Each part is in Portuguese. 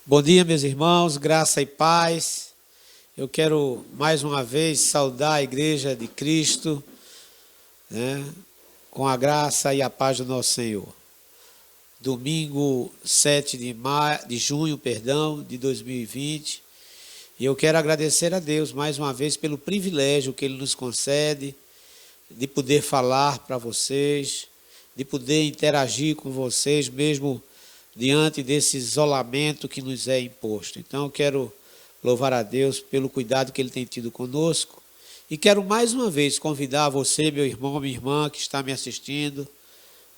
Bom dia, meus irmãos, graça e paz. Eu quero mais uma vez saudar a Igreja de Cristo, com a graça e a paz do nosso Senhor. Domingo 7 de junho, de 2020. E eu quero agradecer a Deus mais uma vez pelo privilégio que Ele nos concede de poder falar para vocês, de poder interagir com vocês, mesmo diante desse isolamento que nos é imposto. Então eu quero louvar a Deus pelo cuidado que Ele tem tido conosco e quero mais uma vez convidar você, meu irmão, minha irmã, que está me assistindo,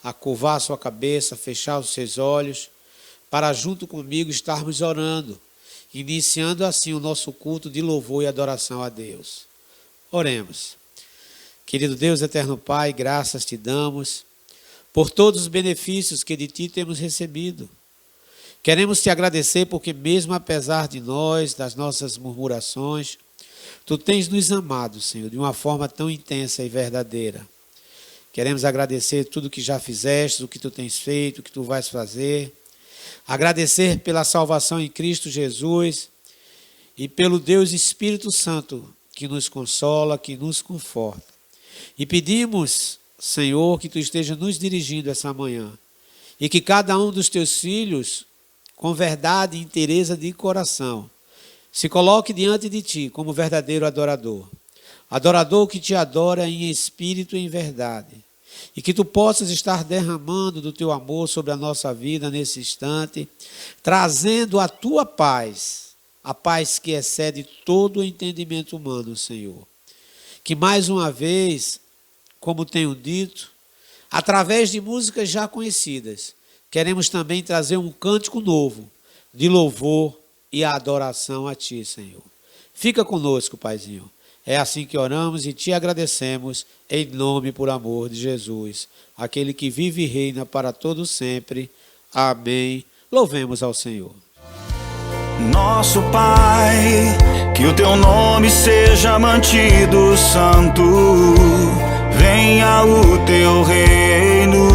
a curvar a sua cabeça, fechar os seus olhos, para junto comigo estarmos orando, iniciando assim o nosso culto de louvor e adoração a Deus. Oremos. Querido Deus, eterno Pai, graças te damos por todos os benefícios que de Ti temos recebido. Queremos Te agradecer porque mesmo apesar de nós, das nossas murmurações, Tu tens nos amado, Senhor, de uma forma tão intensa e verdadeira. Queremos agradecer tudo que já fizeste, o que Tu tens feito, o que Tu vais fazer. Agradecer pela salvação em Cristo Jesus e pelo Deus Espírito Santo que nos consola, que nos conforta. E pedimos, Senhor, que Tu esteja nos dirigindo essa manhã e que cada um dos Teus filhos, com verdade e inteireza de coração, se coloque diante de Ti como verdadeiro adorador. Adorador que Te adora em espírito e em verdade. E que Tu possas estar derramando do Teu amor sobre a nossa vida nesse instante, trazendo a Tua paz, a paz que excede todo o entendimento humano, Senhor. Que mais uma vez, como tenho dito, através de músicas já conhecidas, queremos também trazer um cântico novo de louvor e adoração a Ti, Senhor. Fica conosco, Paizinho. É assim que oramos e Te agradecemos em nome e por amor de Jesus, aquele que vive e reina para todo sempre. Amém. Louvemos ao Senhor. Nosso Pai, que o Teu nome seja mantido santo, venha o Teu reino.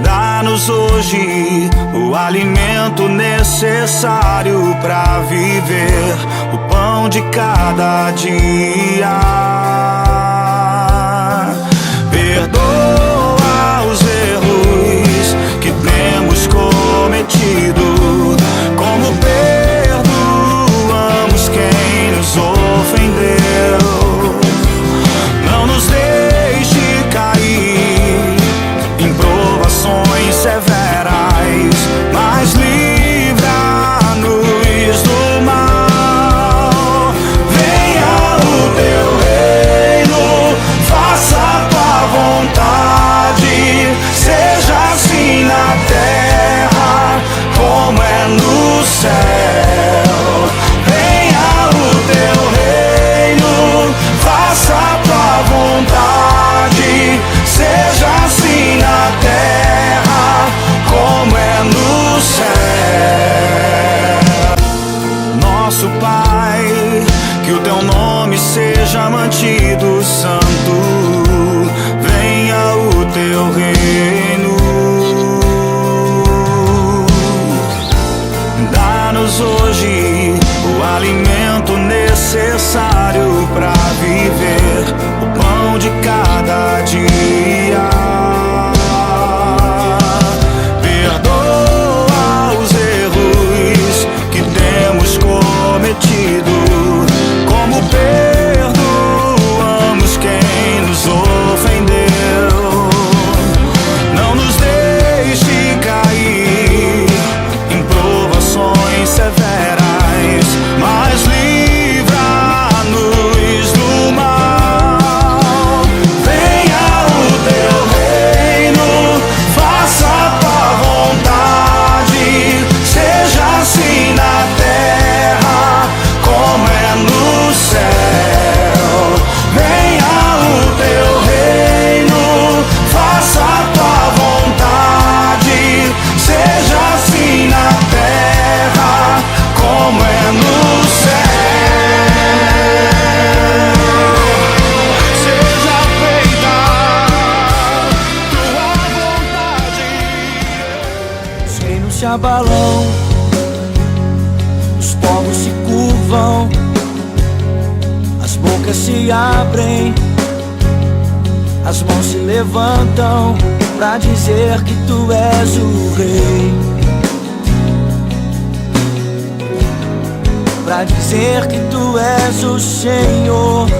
Dá-nos hoje o alimento necessário para viver, o pão de cada dia. Perdoa os erros que temos cometido, como perdoamos quem nos ofendeu. Não nos deixe cair em provações severas, mas livra-nos do mal. Venha o Teu reino. se abalam, os povos se curvam, as bocas se abrem, as mãos se levantam pra dizer que tu és o rei, pra dizer que tu és o Senhor.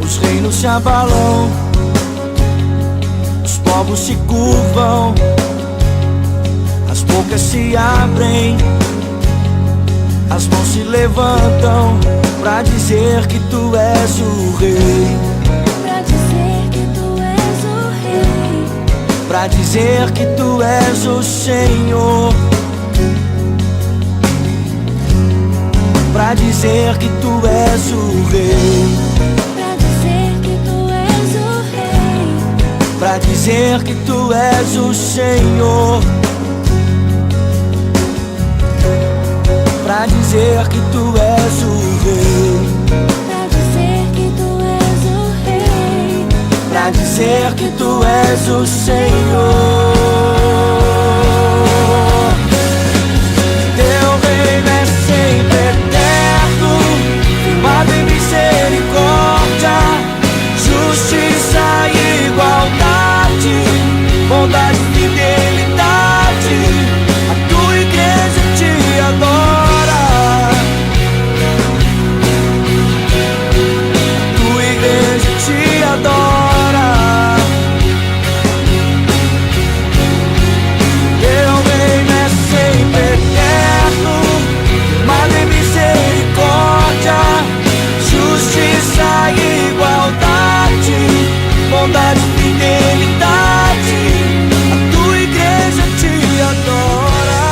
Os reinos se abalam, os povos se curvam, as bocas se abrem, as mãos se levantam pra dizer que tu és o rei, pra dizer que tu és o rei, pra dizer que tu és o Senhor, pra dizer que tu és o rei, pra dizer que tu és o rei, pra dizer que tu és o Senhor, pra dizer que tu és o rei, pra dizer que tu és o rei, pra dizer que tu és o Senhor. Teu reino é sempre eterno, firmado em misericórdia, justiça e igualdade, bondade e fidelidade. A tua igreja te adora, a tua igreja te adora. Teu reino é sempre eterno, firmado em misericórdia, justiça e igualdade, bondade e fidelidade. A tua igreja te adora,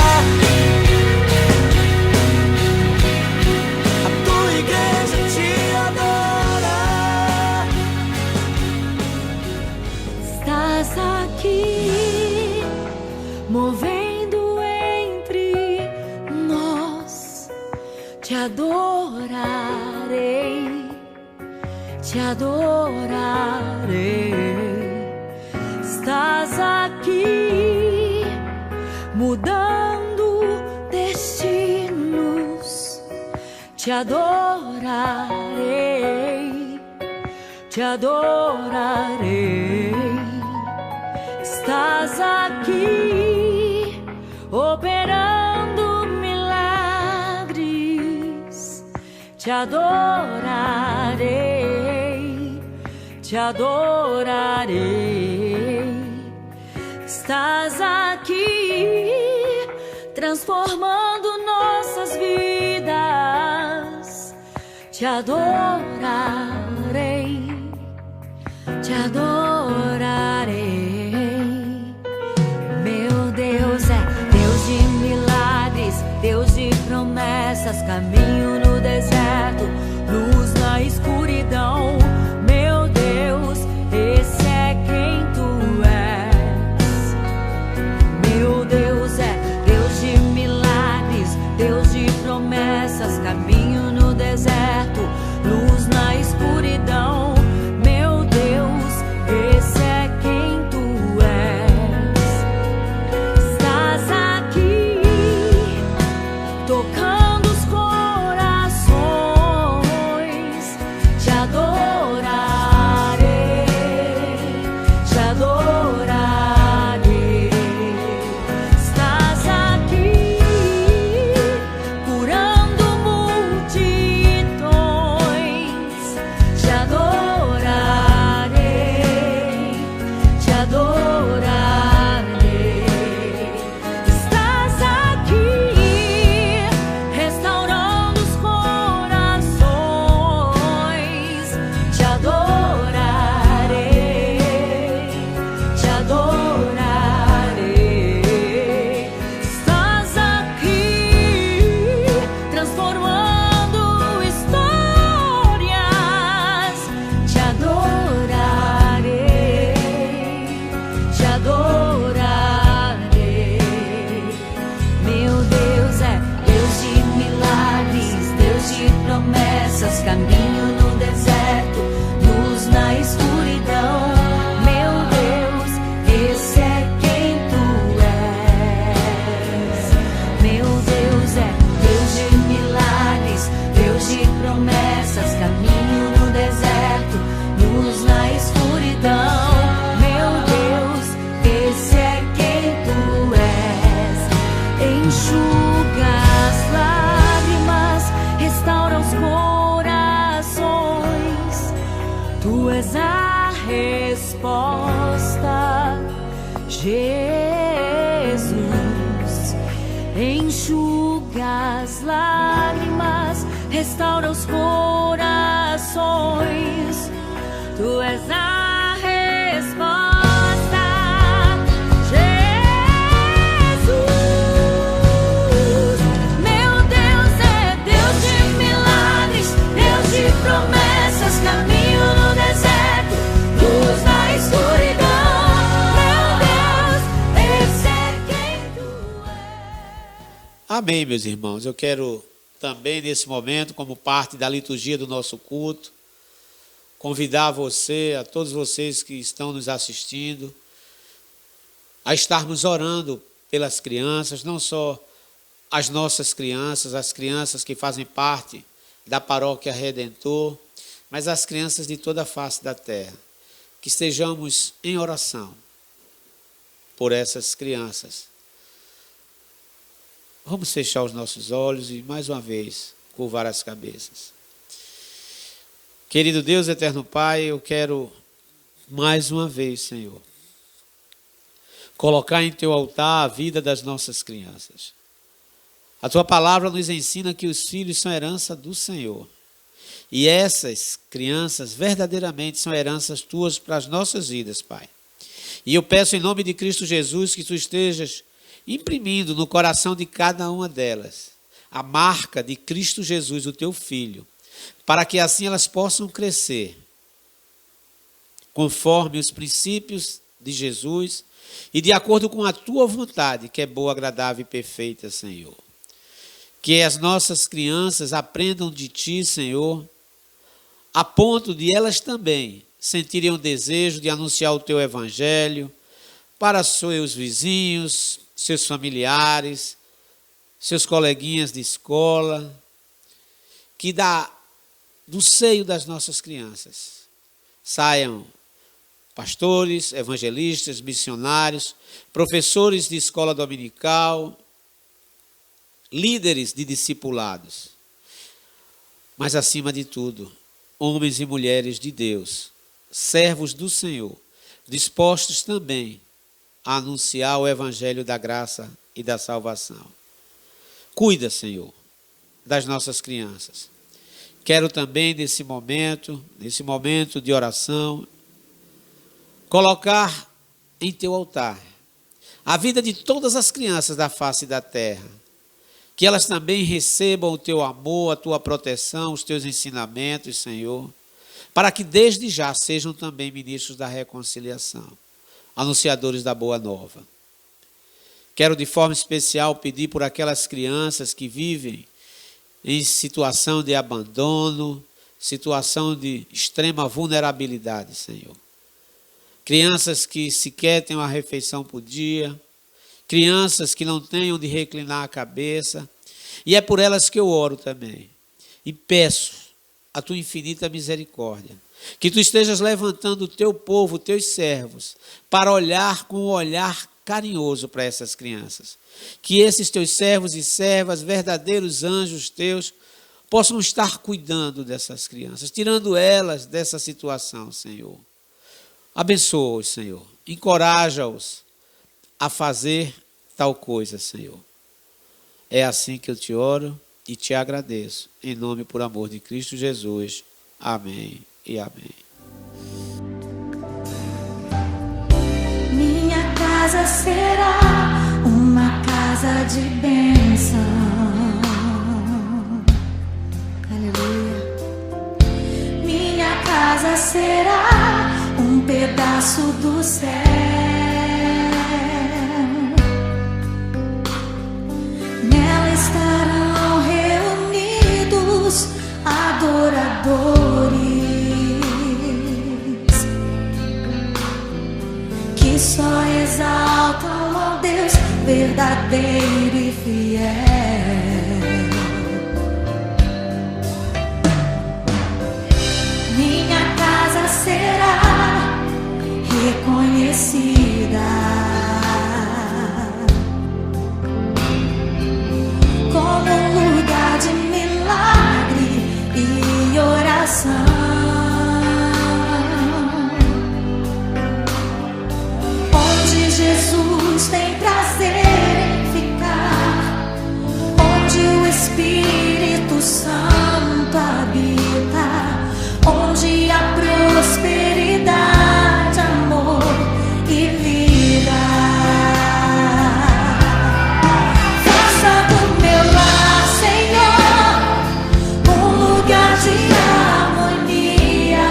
a tua igreja te adora. Estás aqui, movendo entre nós. Te adorarei, te adorarei. Estás aqui, mudando destinos. Te adorarei, te adorarei. Estás aqui, operando milagres. Te adorarei, te adorarei. Estás aqui, transformando nossas vidas. Te adorarei, te adorarei. Meu Deus é Deus de milagres, Deus de promessas, caminho no deserto, luz na escuridão. Meu Deus, esse é quem tu és. Meu Deus é Deus de milagres, Deus de promessas, caminho no deserto, luz na escuridão. Meu Deus, esse é quem tu és. Estás aqui, tocando os corações. Te adorarei, te adorarei. Estás aqui, curando multidões. Te adorarei, te adorarei. Estás aqui, restaurando os corações. Te adorarei, te adorarei. Estás aqui, transformando histórias. Te adorarei, te adorarei. Meu Deus é Deus de milagres, Deus de promessas, caminho no deserto, luz na escuridão. Meu Deus, promessas, caminho no deserto, luz na escuridão. Meu Deus, esse é quem tu és. Enxuga as lágrimas, restaura os corações. Tu és a resposta, Jesus. Enxuga as lágrimas, restaura os corações. Tu és a resposta, Jesus. Meu Deus é Deus de milagres, Deus de promessas, caminho no deserto, luz na escuridão. Meu Deus, esse é quem tu és. Amém, meus irmãos. Eu quero também, nesse momento, como parte da liturgia do nosso culto, convidar você, a todos vocês que estão nos assistindo, a estarmos orando pelas crianças, não só as nossas crianças, as crianças que fazem parte da Paróquia Redentor, mas as crianças de toda a face da terra. Que estejamos em oração por essas crianças. Vamos fechar os nossos olhos e, mais uma vez, curvar as cabeças. Querido Deus, eterno Pai, eu quero, mais uma vez, Senhor, colocar em Teu altar a vida das nossas crianças. A Tua palavra nos ensina que os filhos são herança do Senhor. E essas crianças verdadeiramente são heranças Tuas para as nossas vidas, Pai. E eu peço em nome de Cristo Jesus que Tu estejas imprimindo no coração de cada uma delas a marca de Cristo Jesus, o Teu Filho, para que assim elas possam crescer conforme os princípios de Jesus e de acordo com a Tua vontade, que é boa, agradável e perfeita, Senhor. Que as nossas crianças aprendam de Ti, Senhor, a ponto de elas também sentirem o desejo de anunciar o Teu Evangelho para seus vizinhos, seus familiares, seus coleguinhas de escola, que do seio das nossas crianças saiam pastores, evangelistas, missionários, professores de escola dominical, líderes de discipulados, mas acima de tudo, homens e mulheres de Deus, servos do Senhor, dispostos também a anunciar o evangelho da graça e da salvação. Cuida, Senhor, das nossas crianças. Quero também, nesse momento de oração, colocar em Teu altar a vida de todas as crianças da face da terra, que elas também recebam o Teu amor, a Tua proteção, os Teus ensinamentos, Senhor, para que desde já sejam também ministros da reconciliação, anunciadores da boa nova. Quero de forma especial pedir por aquelas crianças que vivem em situação de abandono, situação de extrema vulnerabilidade, Senhor. Crianças que sequer têm uma refeição por dia, crianças que não têm onde reclinar a cabeça, e é por elas que eu oro também. E peço a Tua infinita misericórdia, que Tu estejas levantando o Teu povo, Teus servos, para olhar com um olhar carinhoso para essas crianças. Que esses Teus servos e servas, verdadeiros anjos Teus, possam estar cuidando dessas crianças, tirando elas dessa situação, Senhor. Abençoa-os, Senhor. Encoraja-os a fazer tal coisa, Senhor. É assim que eu Te oro e Te agradeço. Em nome e por amor de Cristo Jesus. Amém e amém. Minha casa será uma casa de bênção. Aleluia. Minha casa será um pedaço do céu. Nela estarão reunidos adoradores que só exaltam ao Deus verdadeiro e fiel. conhecida como um lugar de milagre e oração, onde Jesus tem prazer em ficar, onde o Espírito Santo habita, onde há prosperidade, amor e vida. Faça do meu lar, Senhor, um lugar de harmonia.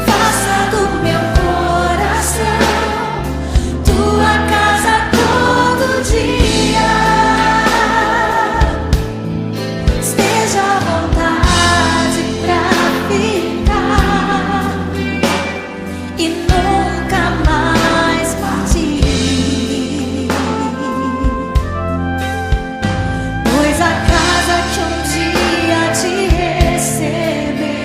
Faça do meu coração tua casa todo dia. Esteja à vontade pra ficar e nunca mais partir, pois a casa que um dia te recebeu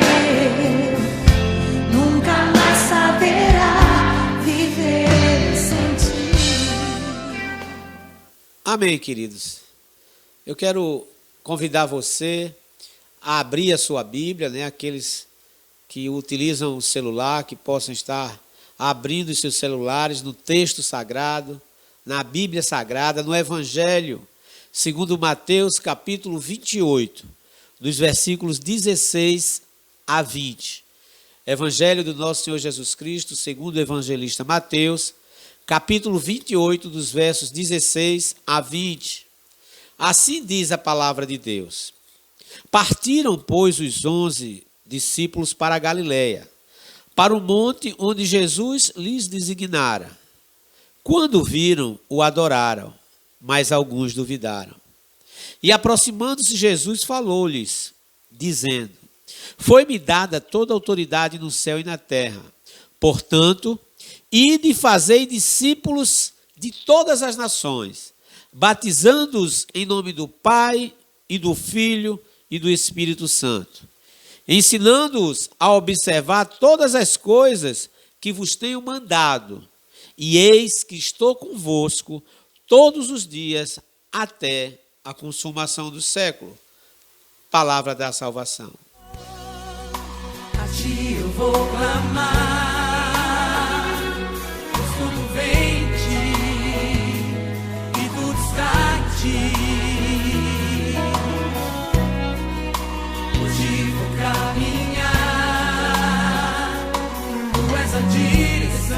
nunca mais saberá viver sem ti. Amém, queridos. Eu quero convidar você a abrir a sua Bíblia, né? Aqueles que utilizam o celular, que possam estar abrindo os seus celulares no texto sagrado, na Bíblia Sagrada, no Evangelho, segundo Mateus, capítulo 28, dos versículos 16 a 20. Evangelho do nosso Senhor Jesus Cristo, segundo o evangelista Mateus, capítulo 28, dos versos 16 a 20. Assim diz a palavra de Deus. Partiram, pois, os 11 discípulos para a Galiléia, para o monte onde Jesus lhes designara. Quando viram, o adoraram, mas alguns duvidaram. E aproximando-se Jesus, falou-lhes, dizendo: Foi-me dada toda a autoridade no céu e na terra. Portanto, ide e fazei discípulos de todas as nações, batizando-os em nome do Pai e do Filho e do Espírito Santo, ensinando-os a observar todas as coisas que vos tenho mandado. E eis que estou convosco todos os dias até a consumação do século. Palavra da salvação. A ti eu vou clamar, pois tudo vem de ti e tudo está em ti. Hoje vou caminhar, tu és a direção,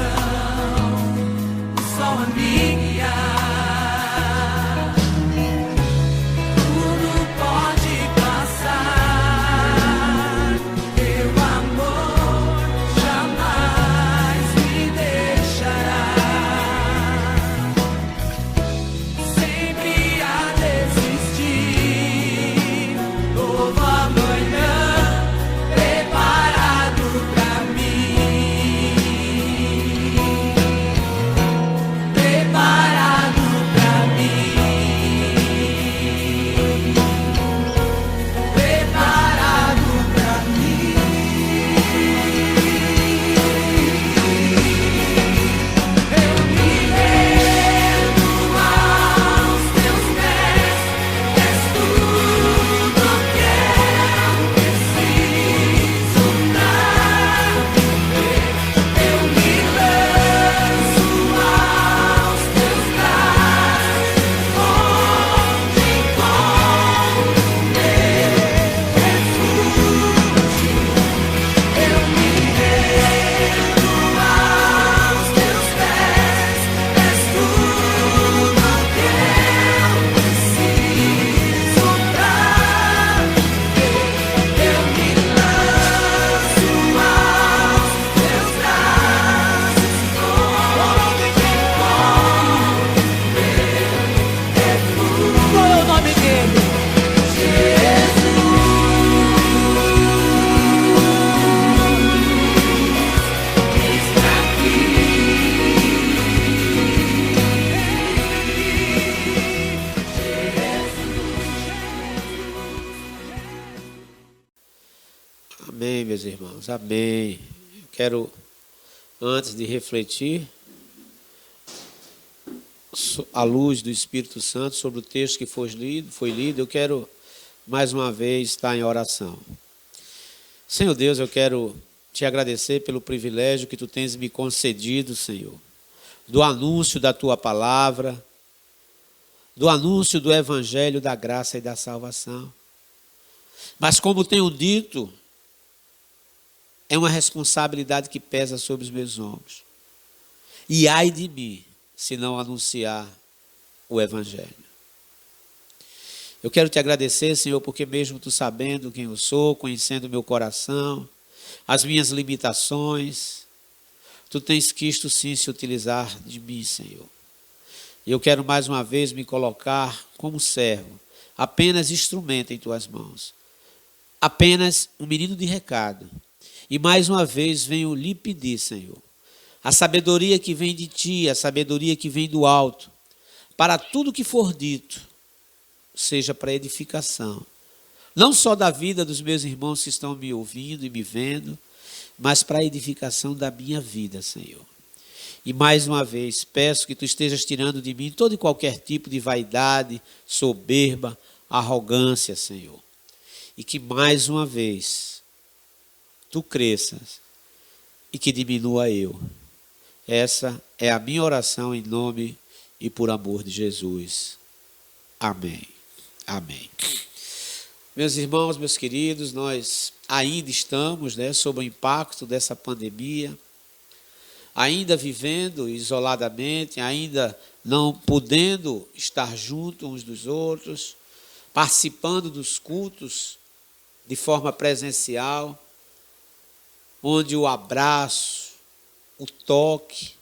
o sol a me guiar. Tudo pode passar, teu amor jamais me deixará. Sempre a desistir, novo amanhã preparado pra mim, preparado pra mim, preparado pra mim. Eu me rendo aos teus pés, és tudo que eu preciso pra viver. Eu me lanço aos teus braços, onde encontro meu refúgio. Eu me rendo aos teus pés, és tudo que eu preciso pra viver. Eu me lanço aos teus braços, onde encontro meu refúgio. Qual é o nome dele? Amém, meus irmãos, amém. Eu quero antes de refletir à luz do Espírito Santo sobre o texto que foi lido, eu quero mais uma vez estar em oração. Senhor Deus, eu quero te agradecer pelo privilégio que tu tens me concedido, Senhor, do anúncio da tua palavra, do anúncio do evangelho da graça e da salvação. Mas como tenho dito, é uma responsabilidade que pesa sobre os meus ombros. E ai de mim, se não anunciar o evangelho. Eu quero te agradecer, Senhor, porque mesmo tu sabendo quem eu sou, conhecendo o meu coração, as minhas limitações, tu tens quisto sim se utilizar de mim, Senhor. E eu quero mais uma vez me colocar como servo, apenas instrumento em tuas mãos, apenas um menino de recado. E mais uma vez venho lhe pedir, Senhor, a sabedoria que vem de ti, a sabedoria que vem do alto, para tudo que for dito, seja para edificação, não só da vida dos meus irmãos que estão me ouvindo e me vendo, mas para a edificação da minha vida, Senhor. E mais uma vez, peço que tu estejas tirando de mim todo e qualquer tipo de vaidade, soberba, arrogância, Senhor. E que mais uma vez, tu cresças e que diminua eu. Essa é a minha oração em nome e por amor de Jesus. Amém. Amém. Meus irmãos, meus queridos, nós ainda estamos, sob o impacto dessa pandemia, ainda vivendo isoladamente, ainda não podendo estar juntos uns dos outros, participando dos cultos de forma presencial, onde o abraço, o toque,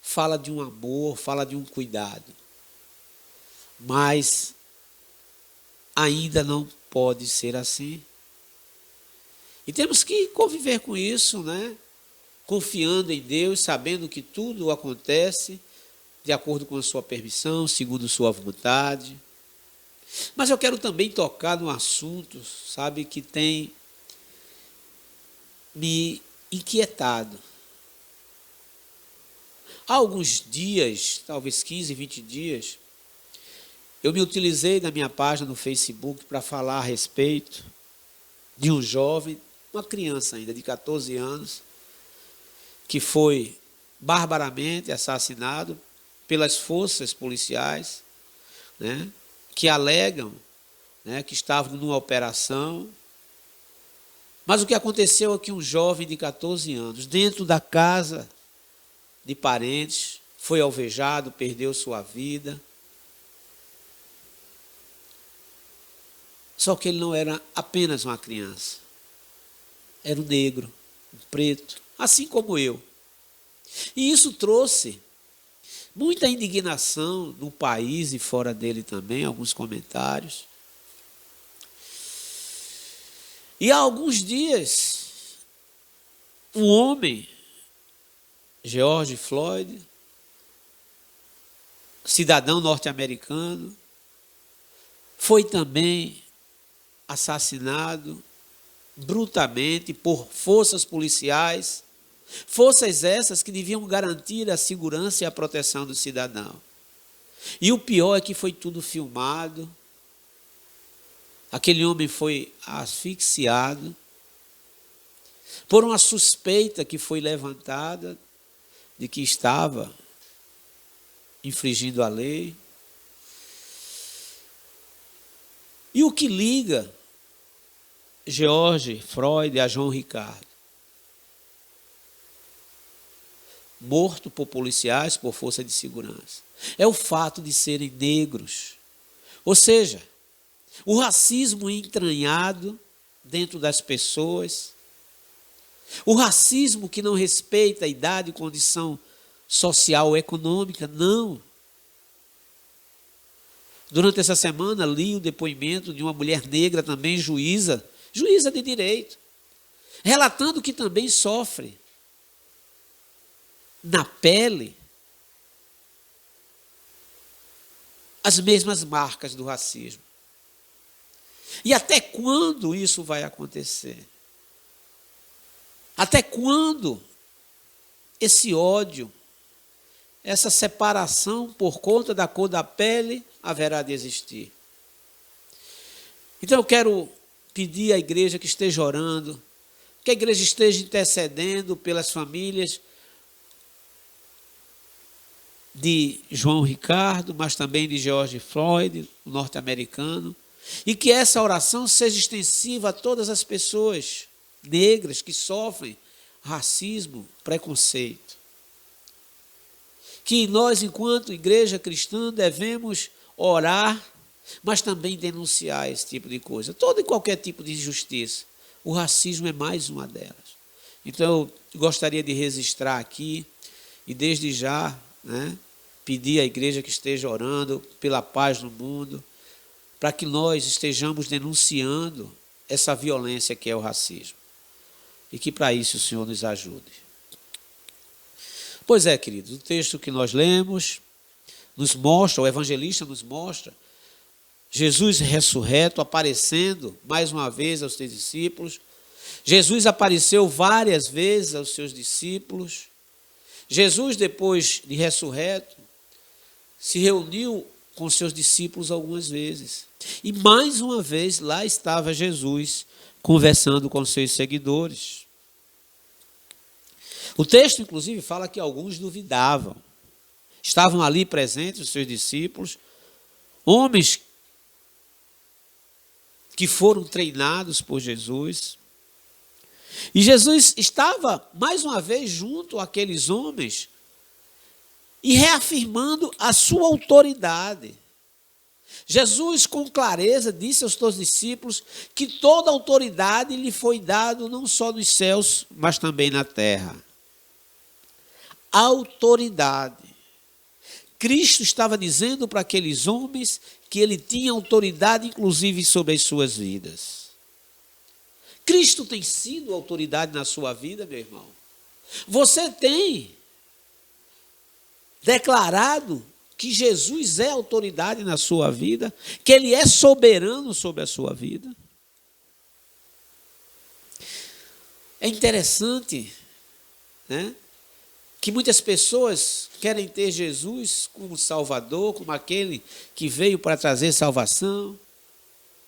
fala de um amor, fala de um cuidado. Mas ainda não pode ser assim. E temos que conviver com isso, confiando em Deus, sabendo que tudo acontece de acordo com a sua permissão, segundo sua vontade. Mas eu quero também tocar no assunto, que tem me inquietado. Há alguns dias, talvez 15, 20 dias, eu me utilizei da minha página no Facebook para falar a respeito de um jovem, uma criança ainda de 14 anos, que foi barbaramente assassinado pelas forças policiais, que alegam que estavam numa operação. Mas o que aconteceu é que um jovem de 14 anos, dentro da casa de parentes, foi alvejado, perdeu sua vida. Só que ele não era apenas uma criança. Era um negro, um preto, assim como eu. E isso trouxe muita indignação no país e fora dele também, alguns comentários. E há alguns dias, um homem, George Floyd, cidadão norte-americano, foi também assassinado brutalmente por forças policiais, forças essas que deviam garantir a segurança e a proteção do cidadão. E o pior é que foi tudo filmado. Aquele homem foi asfixiado por uma suspeita que foi levantada de que estava infringindo a lei. E o que liga George Floyd a João Ricardo? Morto por policiais, por força de segurança. É o fato de serem negros. Ou seja, o racismo entranhado dentro das pessoas, o racismo que não respeita a idade e condição social ou econômica, não. Durante essa semana li o depoimento de uma mulher negra também, juíza de direito, relatando que também sofre na pele as mesmas marcas do racismo. E até quando isso vai acontecer? Até quando esse ódio, essa separação por conta da cor da pele haverá de existir. Então eu quero pedir à igreja que esteja orando, que a igreja esteja intercedendo pelas famílias de João Ricardo, mas também de George Floyd, o norte-americano, e que essa oração seja extensiva a todas as pessoas negras que sofrem racismo, preconceito. Que nós, enquanto igreja cristã, devemos orar, mas também denunciar esse tipo de coisa. Todo e qualquer tipo de injustiça. O racismo é mais uma delas. Então, eu gostaria de registrar aqui, e desde já, pedir à igreja que esteja orando pela paz no mundo, para que nós estejamos denunciando essa violência que é o racismo. E que para isso o Senhor nos ajude. Pois é, queridos, o texto que nós lemos nos mostra, o evangelista nos mostra, Jesus ressurreto aparecendo mais uma vez aos seus discípulos. Jesus apareceu várias vezes aos seus discípulos. Jesus, depois de ressurreto, se reuniu com seus discípulos algumas vezes. E mais uma vez lá estava Jesus conversando com seus seguidores. O texto, inclusive, fala que alguns duvidavam. Estavam ali presentes os seus discípulos, homens que foram treinados por Jesus. E Jesus estava, mais uma vez, junto àqueles homens e reafirmando a sua autoridade. Jesus, com clareza, disse aos seus discípulos que toda autoridade lhe foi dada não só nos céus, mas também na terra. Autoridade. Cristo estava dizendo para aqueles homens que ele tinha autoridade, inclusive, sobre as suas vidas. Cristo tem sido autoridade na sua vida, meu irmão. Você tem declarado que Jesus é autoridade na sua vida, que ele é soberano sobre a sua vida. É interessante, que muitas pessoas querem ter Jesus como Salvador, como aquele que veio para trazer salvação,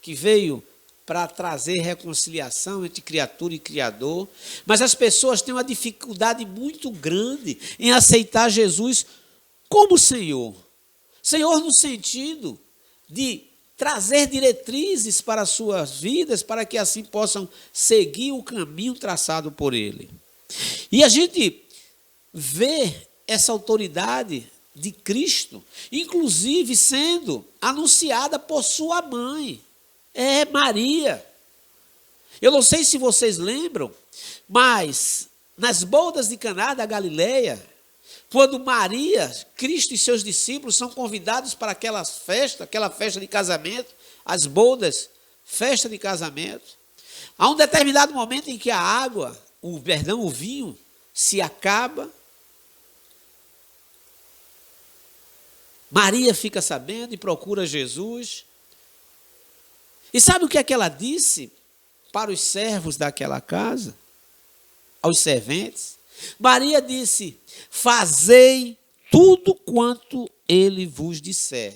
que veio para trazer reconciliação entre criatura e Criador, mas as pessoas têm uma dificuldade muito grande em aceitar Jesus como Senhor. Senhor no sentido de trazer diretrizes para as suas vidas, para que assim possam seguir o caminho traçado por Ele. E a gente vê essa autoridade de Cristo, inclusive sendo anunciada por sua mãe, Maria. Eu não sei se vocês lembram, mas nas bodas de Caná da Galileia, quando Maria, Cristo e seus discípulos são convidados para aquela festa de casamento, as bodas, festa de casamento, há um determinado momento em que o vinho se acaba. Maria fica sabendo e procura Jesus. E sabe o que é que ela disse para os servos daquela casa? Aos serventes? Maria disse: fazei tudo quanto ele vos disser.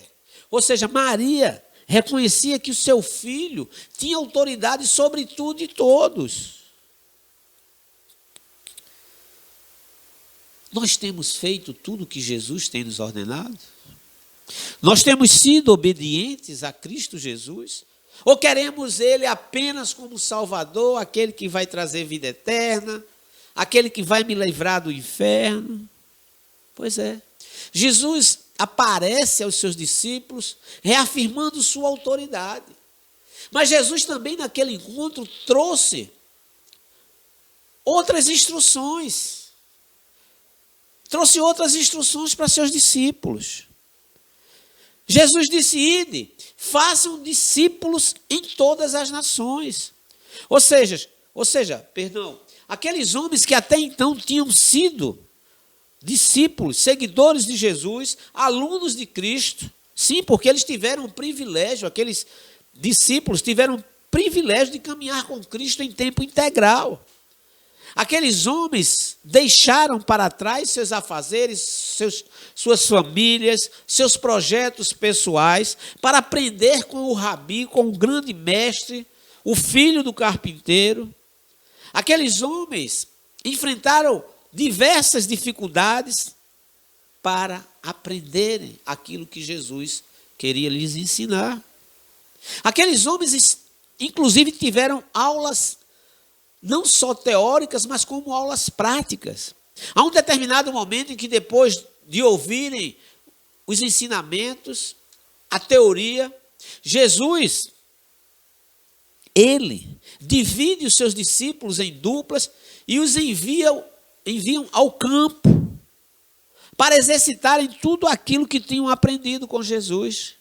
Ou seja, Maria reconhecia que o seu filho tinha autoridade sobre tudo e todos. Nós temos feito tudo o que Jesus tem nos ordenado? Nós temos sido obedientes a Cristo Jesus? Ou queremos Ele apenas como Salvador, aquele que vai trazer vida eterna, aquele que vai me livrar do inferno? Pois é. Jesus aparece aos seus discípulos, reafirmando sua autoridade. Mas Jesus também naquele encontro trouxe outras instruções. Trouxe outras instruções para seus discípulos. Jesus disse: ide, façam discípulos em todas as nações. Ou seja, aqueles homens que até então tinham sido discípulos, seguidores de Jesus, alunos de Cristo, sim, porque eles tiveram o privilégio, aqueles discípulos tiveram o privilégio de caminhar com Cristo em tempo integral. Aqueles homens deixaram para trás seus afazeres, suas famílias, seus projetos pessoais, para aprender com o rabi, com o grande mestre, o filho do carpinteiro. Aqueles homens enfrentaram diversas dificuldades para aprenderem aquilo que Jesus queria lhes ensinar. Aqueles homens, inclusive, tiveram aulas não só teóricas, mas como aulas práticas. Há um determinado momento em que, depois de ouvirem os ensinamentos, a teoria, Jesus, ele divide os seus discípulos em duplas e os enviam ao campo para exercitarem tudo aquilo que tinham aprendido com Jesus.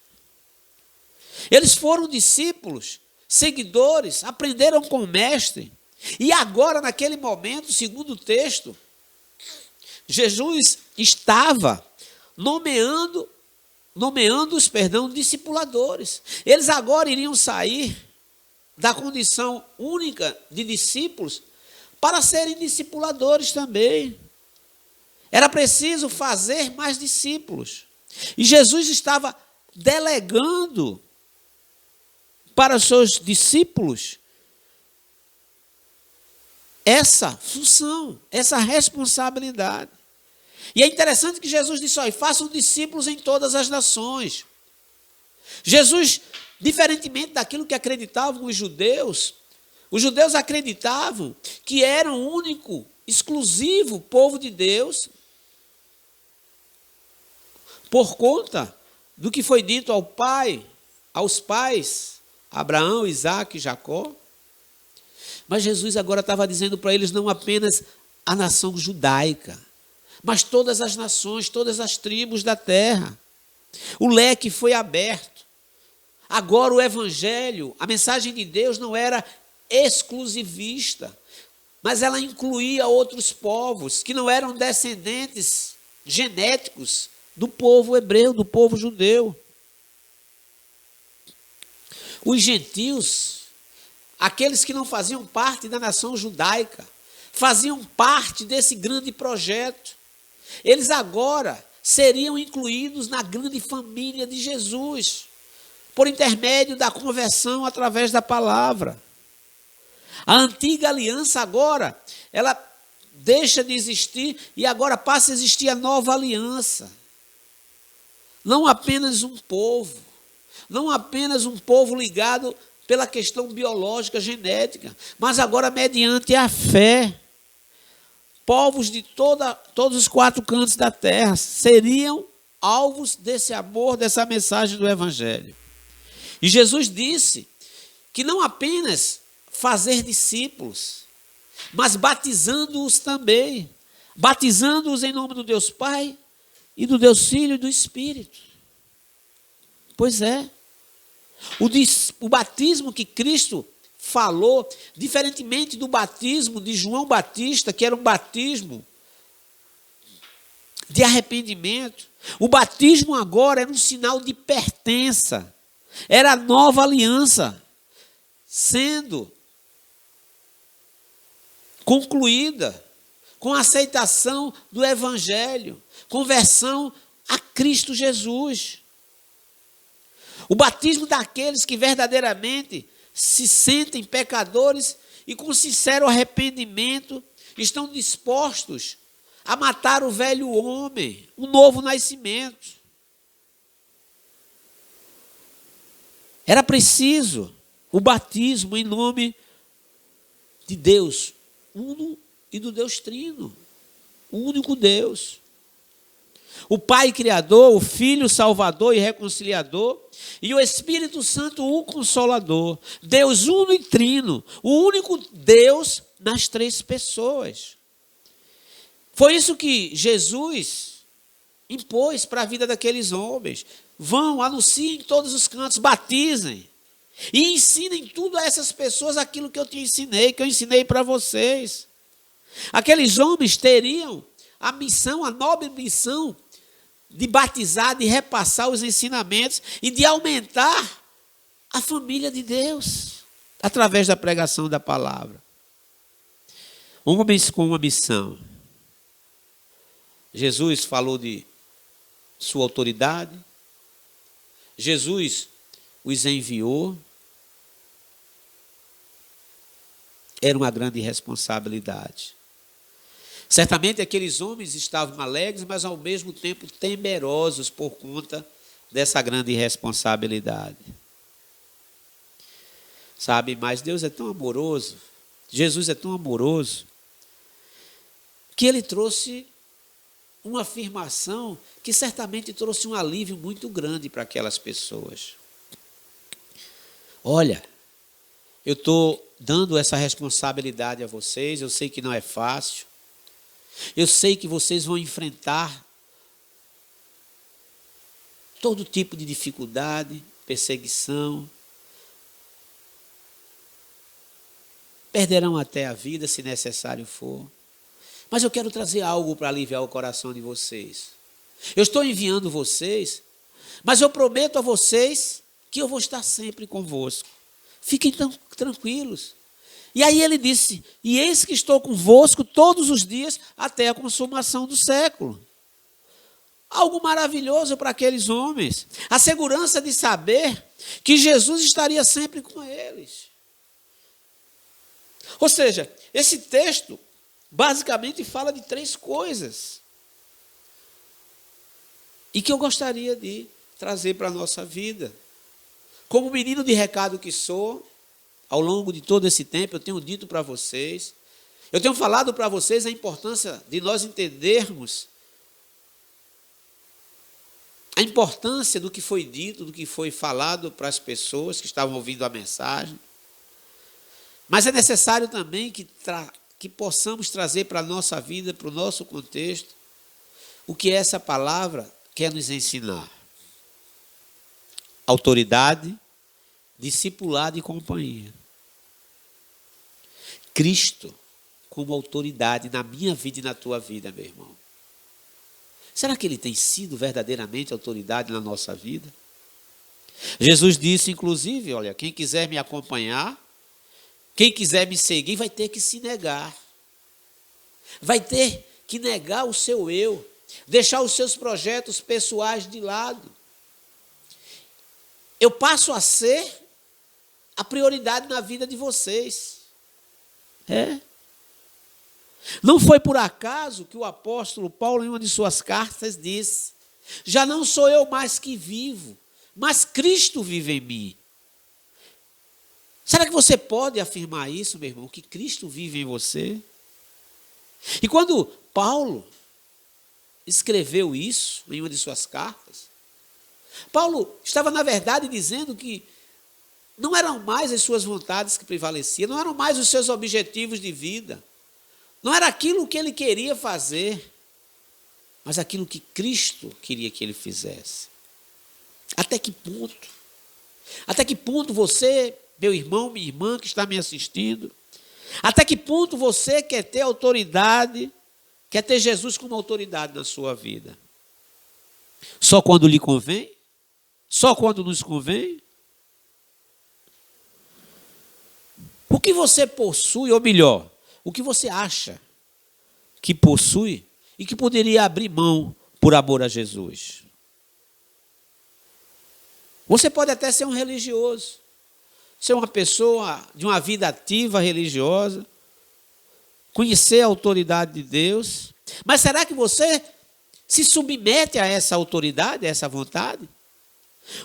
Eles foram discípulos, seguidores, aprenderam com o mestre. E agora, naquele momento, segundo o texto, Jesus estava nomeando-os, discipuladores. Eles agora iriam sair da condição única de discípulos para serem discipuladores também. Era preciso fazer mais discípulos. E Jesus estava delegando para os seus discípulos essa função, essa responsabilidade. E é interessante que Jesus disse: olha, façam discípulos em todas as nações. Jesus, diferentemente daquilo que acreditavam os judeus acreditavam que era o único, exclusivo povo de Deus, por conta do que foi dito aos pais, Abraão, Isaque e Jacó. Mas Jesus agora estava dizendo para eles não apenas a nação judaica, mas todas as nações, todas as tribos da terra. O leque foi aberto. Agora o evangelho, a mensagem de Deus não era exclusivista, mas ela incluía outros povos que não eram descendentes genéticos do povo hebreu, do povo judeu. Os gentios, aqueles que não faziam parte da nação judaica, faziam parte desse grande projeto. Eles agora seriam incluídos na grande família de Jesus, por intermédio da conversão através da palavra. A antiga aliança agora, ela deixa de existir e agora passa a existir a nova aliança. Não apenas um povo, não apenas um povo ligado pela questão biológica, genética, mas agora mediante a fé. Povos de todos os 4 cantos da terra seriam alvos desse amor, dessa mensagem do evangelho. E Jesus disse que não apenas fazer discípulos, mas batizando-os também, batizando-os em nome do Deus Pai e do Deus Filho e do Espírito. Pois é, o batismo que Cristo falou, diferentemente do batismo de João Batista, que era um batismo de arrependimento, o batismo agora era um sinal de pertença, era a nova aliança sendo concluída com a aceitação do evangelho, conversão a Cristo Jesus. O batismo daqueles que verdadeiramente se sentem pecadores e com sincero arrependimento estão dispostos a matar o velho homem, um novo nascimento. Era preciso o batismo em nome de Deus uno e do Deus trino, o único Deus. O Pai Criador, o Filho Salvador e Reconciliador, e o Espírito Santo, o Consolador. Deus uno e trino, o único Deus nas 3 pessoas. Foi isso que Jesus impôs para a vida daqueles homens. Vão, anunciem em todos os cantos, batizem. E ensinem tudo a essas pessoas aquilo que eu te ensinei, que eu ensinei para vocês. Aqueles homens teriam a missão, a nobre missão, de batizar, de repassar os ensinamentos e de aumentar a família de Deus através da pregação da palavra. Homens com uma missão. Jesus falou de sua autoridade. Jesus os enviou. Era uma grande responsabilidade. Certamente aqueles homens estavam alegres, mas ao mesmo tempo temerosos por conta dessa grande responsabilidade. Sabe, mas Deus é tão amoroso, Jesus é tão amoroso, que ele trouxe uma afirmação que certamente trouxe um alívio muito grande para aquelas pessoas. Olha, eu estou dando essa responsabilidade a vocês, eu sei que não é fácil, eu sei que vocês vão enfrentar todo tipo de dificuldade, perseguição, perderão até a vida se necessário for. Mas eu quero trazer algo para aliviar o coração de vocês. Eu estou enviando vocês, mas eu prometo a vocês que eu vou estar sempre convosco. Fiquem tranquilos. E aí ele disse, e eis que estou convosco todos os dias até a consumação do século. Algo maravilhoso para aqueles homens. A segurança de saber que Jesus estaria sempre com eles. Ou seja, esse texto basicamente fala de 3 coisas. E que eu gostaria de trazer para a nossa vida. Como menino de recado que sou, ao longo de todo esse tempo, eu tenho dito para vocês, eu tenho falado para vocês a importância de nós entendermos a importância do que foi dito, do que foi falado para as pessoas que estavam ouvindo a mensagem. Mas é necessário também que possamos trazer para a nossa vida, para o nosso contexto, o que essa palavra quer nos ensinar. Autoridade, discipulado e companhia. Cristo como autoridade na minha vida e na tua vida, meu irmão. Será que ele tem sido verdadeiramente autoridade na nossa vida? Jesus disse, inclusive, olha, quem quiser me acompanhar, quem quiser me seguir, vai ter que se negar. Vai ter que negar o seu eu, deixar os seus projetos pessoais de lado. Eu passo a ser a prioridade na vida de vocês. Não foi por acaso que o apóstolo Paulo, em uma de suas cartas, disse, já não sou eu mais que vivo, mas Cristo vive em mim. Será que você pode afirmar isso, meu irmão, que Cristo vive em você? E quando Paulo escreveu isso em uma de suas cartas, Paulo estava, na verdade, dizendo que não eram mais as suas vontades que prevaleciam, não eram mais os seus objetivos de vida, não era aquilo que ele queria fazer, mas aquilo que Cristo queria que ele fizesse. Até que ponto? Até que ponto você, meu irmão, minha irmã que está me assistindo, até que ponto você quer ter autoridade, quer ter Jesus como autoridade na sua vida? Só quando lhe convém? Só quando nos convém? O que você possui, ou melhor, o que você acha que possui e que poderia abrir mão por amor a Jesus? Você pode até ser um religioso, ser uma pessoa de uma vida ativa religiosa, conhecer a autoridade de Deus, mas será que você se submete a essa autoridade, a essa vontade?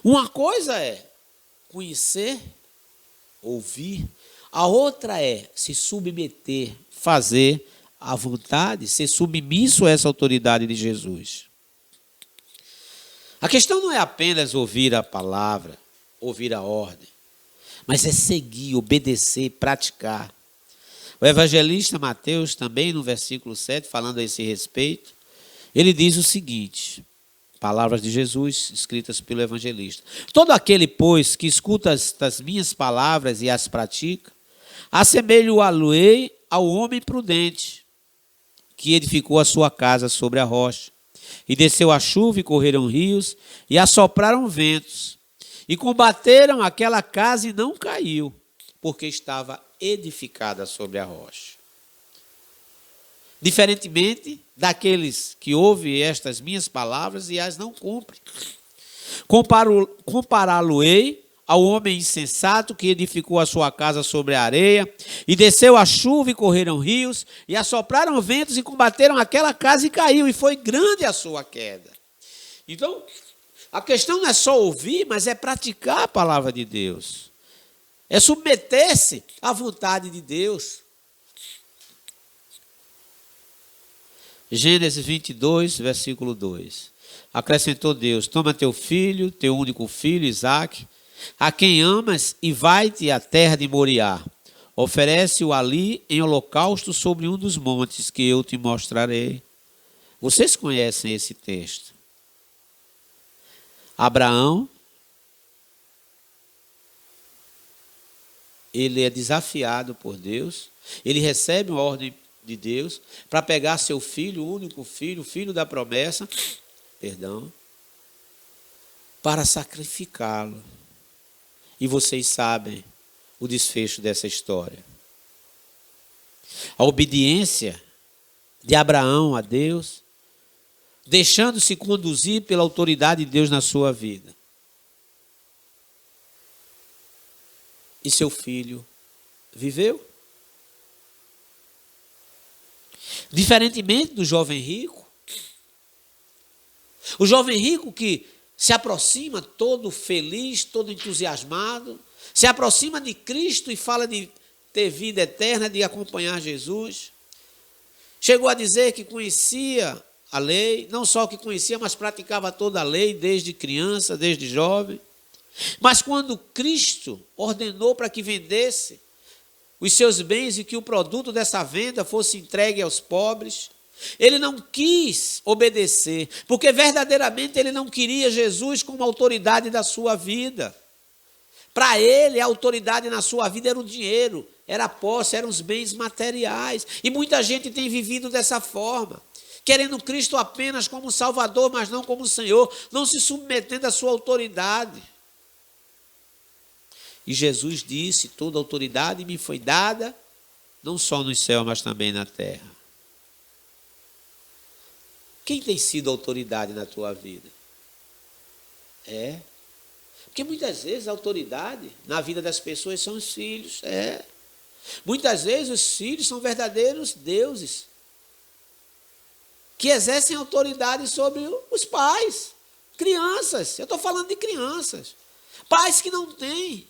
Uma coisa é conhecer, ouvir, a outra é se submeter, fazer a vontade, ser submisso a essa autoridade de Jesus. A questão não é apenas ouvir a palavra, ouvir a ordem, mas é seguir, obedecer, praticar. O evangelista Mateus, também no versículo 7, falando a esse respeito, ele diz o seguinte, palavras de Jesus, escritas pelo evangelista. Todo aquele, pois, que escuta estas minhas palavras e as pratica, assemelho-a-lo-ei ao homem prudente, que edificou a sua casa sobre a rocha, e desceu a chuva, e correram rios, e assopraram ventos, e combateram aquela casa, e não caiu, porque estava edificada sobre a rocha. diferentemente daqueles que ouvem estas minhas palavras e as não cumprem. Compará-lo-ei ao homem insensato que edificou a sua casa sobre a areia, e desceu a chuva e correram rios, e assopraram ventos e combateram aquela casa e caiu, e foi grande a sua queda. Então, a questão não é só ouvir, mas é praticar a palavra de Deus. É submeter-se à vontade de Deus. Gênesis 22, versículo 2. Acrescentou Deus: toma teu filho, teu único filho, Isaque, a quem amas, e vai-te à terra de Moriá. Oferece-o ali em holocausto sobre um dos montes que eu te mostrarei. Vocês conhecem esse texto. Abraão, ele é desafiado por Deus, ele recebe uma ordem de Deus para pegar seu filho, o único filho, o filho da promessa, para sacrificá-lo. E vocês sabem o desfecho dessa história. A obediência de Abraão a Deus, deixando-se conduzir pela autoridade de Deus na sua vida. E seu filho viveu. Diferentemente do jovem rico, o jovem rico que se aproxima todo feliz, todo entusiasmado, se aproxima de Cristo e fala de ter vida eterna, de acompanhar Jesus. Chegou a dizer que conhecia a lei, não só que conhecia, mas praticava toda a lei, desde criança, desde jovem. Mas quando Cristo ordenou para que vendesse os seus bens e que o produto dessa venda fosse entregue aos pobres, ele não quis obedecer, porque verdadeiramente ele não queria Jesus como autoridade da sua vida. Para ele, a autoridade na sua vida era o dinheiro, era a posse, eram os bens materiais. E muita gente tem vivido dessa forma, querendo Cristo apenas como Salvador, mas não como Senhor, não se submetendo à sua autoridade. E Jesus disse: toda autoridade me foi dada, não só no céu, mas também na terra. Quem tem sido autoridade na tua vida? Porque muitas vezes a autoridade na vida das pessoas são os filhos. Muitas vezes os filhos são verdadeiros deuses, que exercem autoridade sobre os pais. Crianças, eu estou falando de crianças. Pais que não têm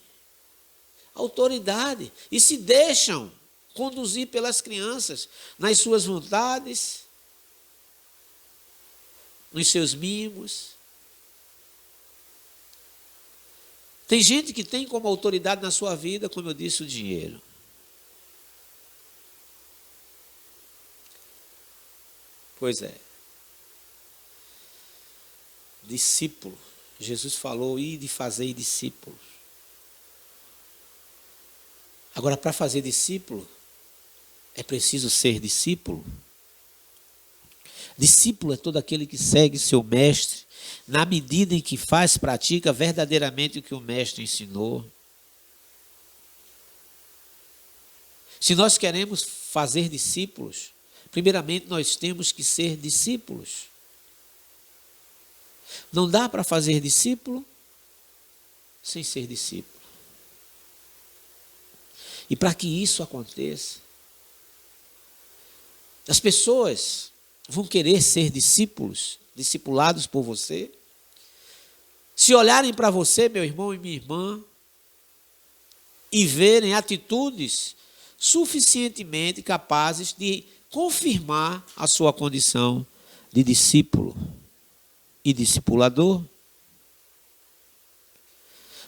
autoridade e se deixam conduzir pelas crianças nas suas vontades, nos seus mimos. Tem gente que tem como autoridade na sua vida, como eu disse, o dinheiro. Pois é. Discípulo. Jesus falou: ide e fazei discípulos. Agora, para fazer discípulo, é preciso ser discípulo. Discípulo é todo aquele que segue seu mestre, na medida em que pratica verdadeiramente o que o mestre ensinou. Se nós queremos fazer discípulos, primeiramente nós temos que ser discípulos. Não dá para fazer discípulo sem ser discípulo. E para que isso aconteça, as pessoas vão querer ser discípulos, discipulados por você, se olharem para você, meu irmão e minha irmã, e verem atitudes suficientemente capazes de confirmar a sua condição de discípulo e discipulador.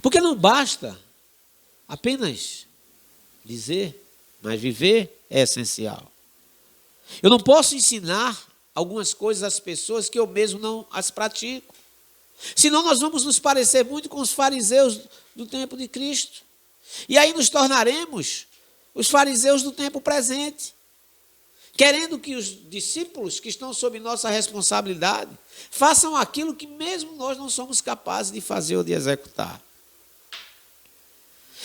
Porque não basta apenas dizer, mas viver é essencial. Eu não posso ensinar algumas coisas às pessoas que eu mesmo não as pratico. Senão nós vamos nos parecer muito com os fariseus do tempo de Cristo. E aí nos tornaremos os fariseus do tempo presente, querendo que os discípulos que estão sob nossa responsabilidade façam aquilo que mesmo nós não somos capazes de fazer ou de executar.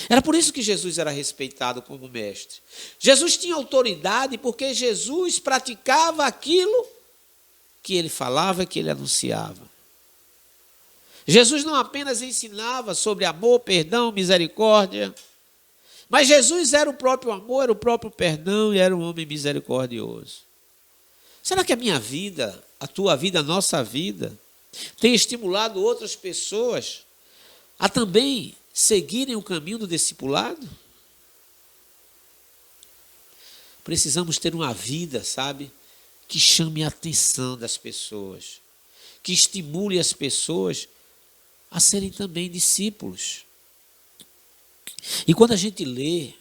Era por isso que Jesus era respeitado como mestre. Jesus tinha autoridade porque Jesus praticava aquilo que ele falava, que ele anunciava. Jesus não apenas ensinava sobre amor, perdão, misericórdia, mas Jesus era o próprio amor, era o próprio perdão e era um homem misericordioso. Será que a minha vida, a tua vida, a nossa vida, tem estimulado outras pessoas a também seguirem o caminho do discipulado? Precisamos ter uma vida, sabe, que chame a atenção das pessoas, que estimule as pessoas a serem também discípulos. E quando a gente lê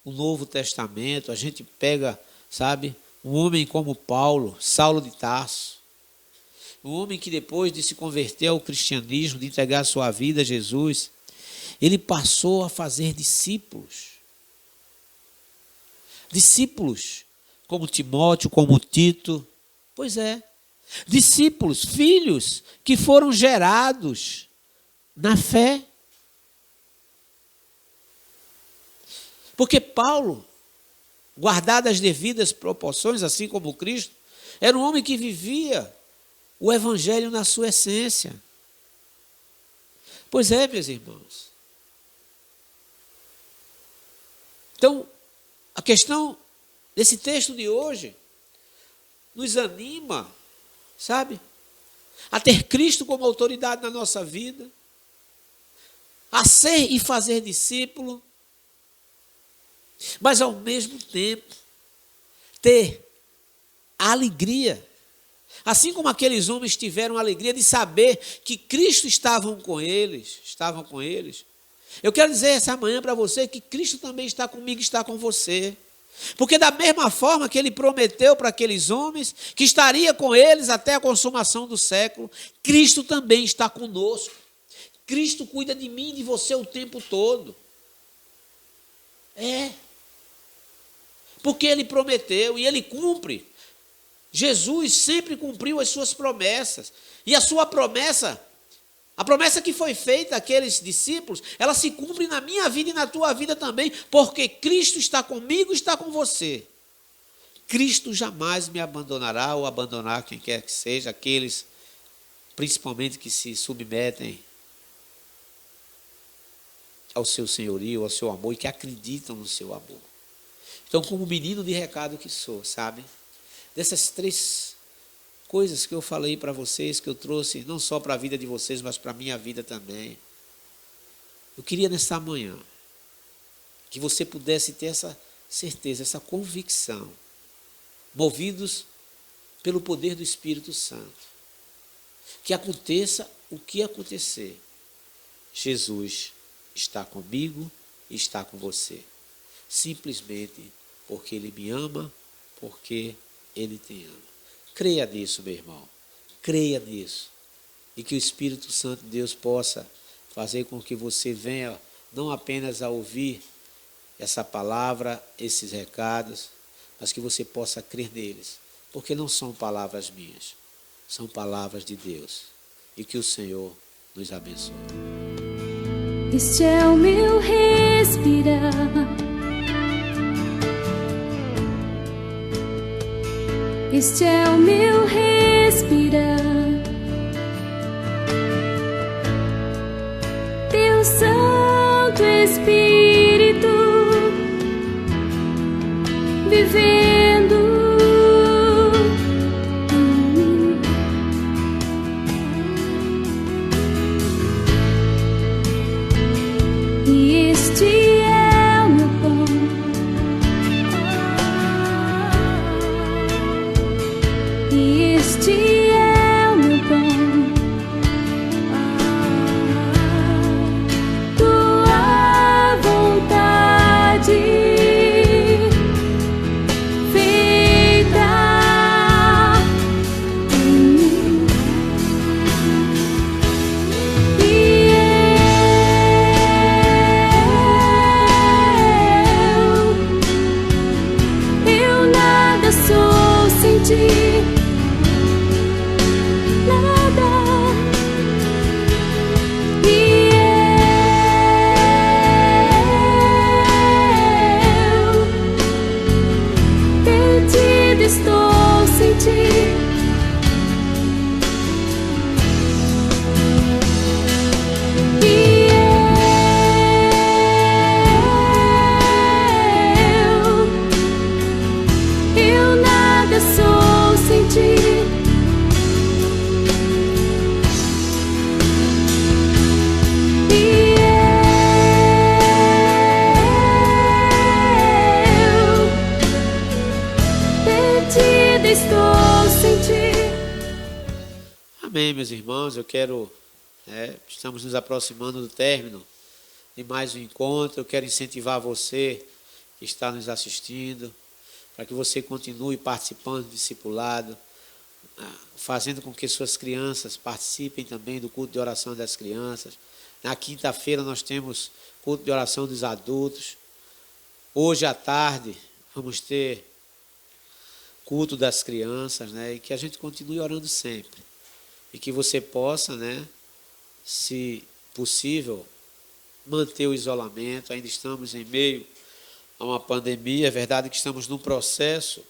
o Novo Testamento, a gente pega, sabe, um homem como Paulo, Saulo de Tarso, um homem que depois de se converter ao cristianismo, de entregar sua vida a Jesus, ele passou a fazer discípulos. Discípulos como Timóteo, como Tito. Pois é, discípulos, filhos que foram gerados na fé. Porque Paulo, guardado as devidas proporções, assim como Cristo, era um homem que vivia o evangelho na sua essência. Pois é, meus irmãos. Então, a questão desse texto de hoje nos anima, sabe, a ter Cristo como autoridade na nossa vida, a ser e fazer discípulo, mas ao mesmo tempo ter a alegria, assim como aqueles homens tiveram a alegria de saber que Cristo estavam com eles. Eu quero dizer essa manhã para você que Cristo também está comigo, está com você. Porque da mesma forma que ele prometeu para aqueles homens que estaria com eles até a consumação do século, Cristo também está conosco. Cristo cuida de mim e de você o tempo todo. Porque ele prometeu e ele cumpre. Jesus sempre cumpriu as suas promessas. E a sua promessa, a promessa que foi feita àqueles discípulos, ela se cumpre na minha vida e na tua vida também, porque Cristo está comigo e está com você. Cristo jamais me abandonará ou abandonar quem quer que seja, aqueles principalmente que se submetem ao seu senhorio, ao seu amor e que acreditam no seu amor. Então, como menino de recado que sou, sabe? Dessas 3 coisas que eu falei para vocês, que eu trouxe não só para a vida de vocês, mas para a minha vida também. Eu queria nessa manhã que você pudesse ter essa certeza, essa convicção, movidos pelo poder do Espírito Santo. Que aconteça o que acontecer, Jesus está comigo e está com você. Simplesmente porque Ele me ama, porque Ele te ama. Creia nisso, meu irmão. Creia nisso. E que o Espírito Santo de Deus possa fazer com que você venha não apenas a ouvir essa palavra, esses recados, mas que você possa crer neles. Porque não são palavras minhas, são palavras de Deus. E que o Senhor nos abençoe. Este é o meu respirar. Este é o meu respirar. Teu Santo Espírito vivendo em mim. E este é o meu pão. E este é o meu pão. Tua vontade feita em mim. E eu nada sou sem ti. Nada. E Amém, meus irmãos. Estamos nos aproximando do término de mais um encontro. Eu quero incentivar você que está nos assistindo, para que você continue participando do discipulado, fazendo com que suas crianças participem também do culto de oração das crianças. Na quinta-feira nós temos culto de oração dos adultos. Hoje à tarde vamos ter culto das crianças, né? E que a gente continue orando sempre. E que você possa, né, se possível, manter o isolamento. Ainda estamos em meio a uma pandemia. É verdade que estamos num processo,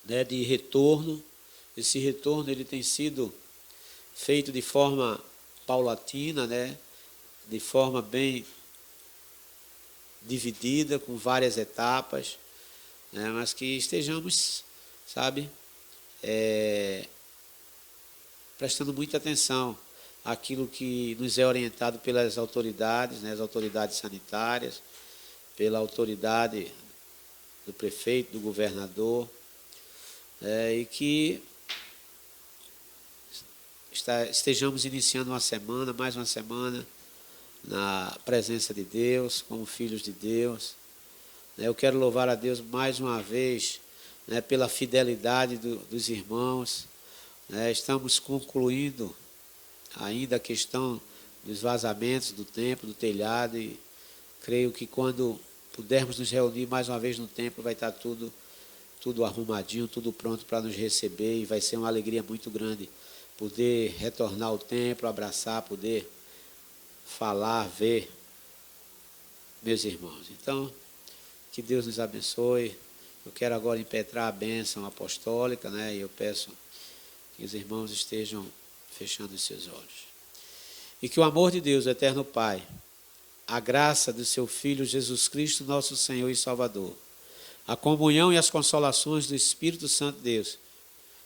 né, de retorno. Esse retorno ele tem sido feito de forma paulatina, né, de forma bem dividida, com várias etapas, né, mas que estejamos, prestando muita atenção àquilo que nos é orientado pelas autoridades, né, as autoridades sanitárias, pela autoridade do prefeito, do governador, e que estejamos iniciando mais uma semana, na presença de Deus, como filhos de Deus. Eu quero louvar a Deus mais uma vez, né, pela fidelidade dos irmãos. Estamos concluindo ainda a questão dos vazamentos do templo, do telhado, e creio que quando pudermos nos reunir mais uma vez no templo, vai estar tudo arrumadinho, tudo pronto para nos receber, e vai ser uma alegria muito grande poder retornar ao templo, abraçar, poder falar, ver meus irmãos. Então, que Deus nos abençoe. Eu quero agora impetrar a bênção apostólica, né? E eu peço que os irmãos estejam fechando os seus olhos. E que o amor de Deus, o eterno Pai, a graça do seu Filho Jesus Cristo, nosso Senhor e Salvador, a comunhão e as consolações do Espírito Santo de Deus,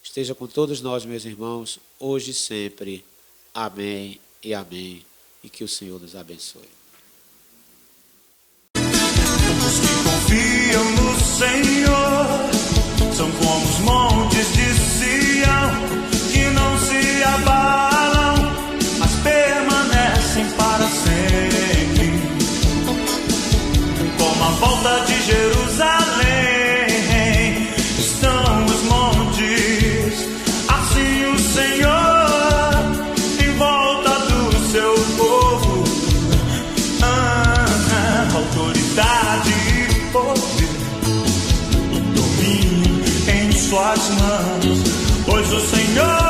esteja com todos nós, meus irmãos, hoje e sempre. Amém e amém. E que o Senhor nos abençoe. Os que confiam no Senhor são como os montes de Sião, que não se abalam, mas permanecem para sempre. Como a volta de Jerusalém estão os montes, assim o Senhor em volta do seu povo. Autoridade e poder, domínio em suas mãos, pois o Senhor